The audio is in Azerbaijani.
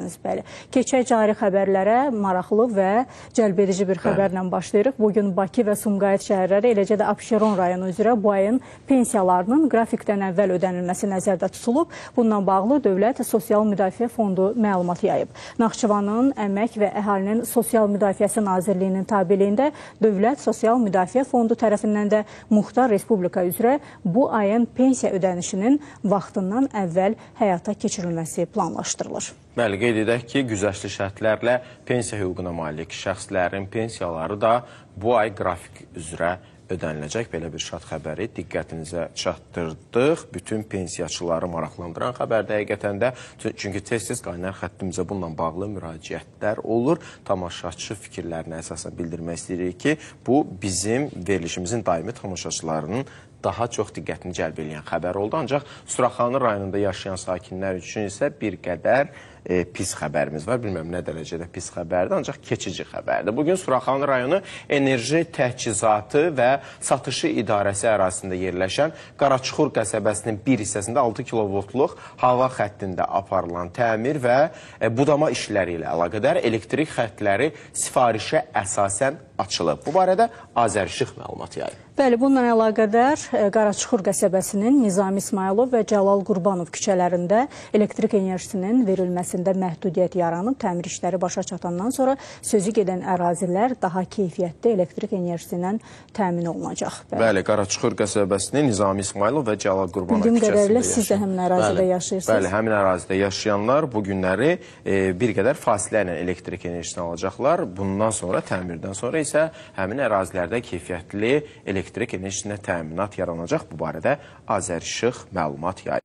edirsiniz. Bəli. Keçək cari xəbərlərə maraqlı və cəlbedici bir xəbərlə başlayırıq. Bugün Bakı və Sumqayıt şəhərləri, eləcə də Abşeron rayonu üzrə bu ayın pensiyalarının qrafikdən əvvəl ödənilməsi nəzərdə tutulub. Bununla bağlı Dövlət Sosial Müdafiə Fondu məlumat yayıb. Naxçıvanın Əmək və Əhalinin Sosial Müdafiəsi Nazirliyinin tabeliyində Dövlət Sosial Müdafiə Fondu tərəfindən də Muxtar Respublika üzrə bu ayın pensiya ödənişinin vaxtından əvvəl həyata keçirilməsi planlaşdırılır. Bəli, qeyd edək ki, güzəştli şərtlərlə pensiya hüququna malik şəxslərin pensiyaları da bu ay qrafik üzrə ödəniləcək. Belə bir şad xəbəri diqqətinizə çatdırdıq. Bütün pensiyaçıları maraqlandıran xəbərdə həqiqətən də, çünki tez-tez qaynar xəttimizə bununla bağlı müraciətlər olur. Tamaşaçı fikirlərinə əsasən bildirmək istəyirik ki, bu bizim verilişimizin daimi tamaşaçılarının daha çox diqqətini cəlb edən xəbər oldu. Ancaq Suraxanı rayonunda yaşayan sakinlər üçün isə bir qədər pis xəbərimiz var. Bilməm nə dərəcədə pis xəbərdir, ancaq keçici xəbərdir. Bugün Suraxanı rayonu Enerji Təchizatı və Satışı İdarəsi ərazisində yerləşən Qaraçuxur qəsəbəsinin bir hissəsində 6 kilovoltluq hava xəttində aparılan təmir və budama işləri ilə əlaqədar elektrik xəttləri sifarişə əsasən açılıb. Bu barədə Azərişıq məlumat yayıb. Bəli, bununla əlaqədar Qaraçuxur qəsəbəsinin Nizami İsmailov və Cəlal Qurbanov küçələrində elektrik enerjisinin verilməsində məhdudiyyət yaranıb. Təmir işləri başa çatandan sonra sözü gedən ərazilər daha keyfiyyətli elektrik enerjisi ilə təmin olunacaq. Bəli, Qaraçuxur qəsəbəsinin Nizami İsmailov və Cəlal Qurbanov küçəsində bildiyim qədərilə siz də həmin ərazidə yaşayırsınız. Bəli, həmin ərazidə yaşayanlar bu günləri bir qədər fasilə ilə elektrik enerjisini alacaqlar. Bundan sonra, təmirdən sonra isə həmin ərazilərdə keyfiyyətli elektrik enerjisinə təminat yaranacaq. Bu barədə Azərişıq məlumat yayıb.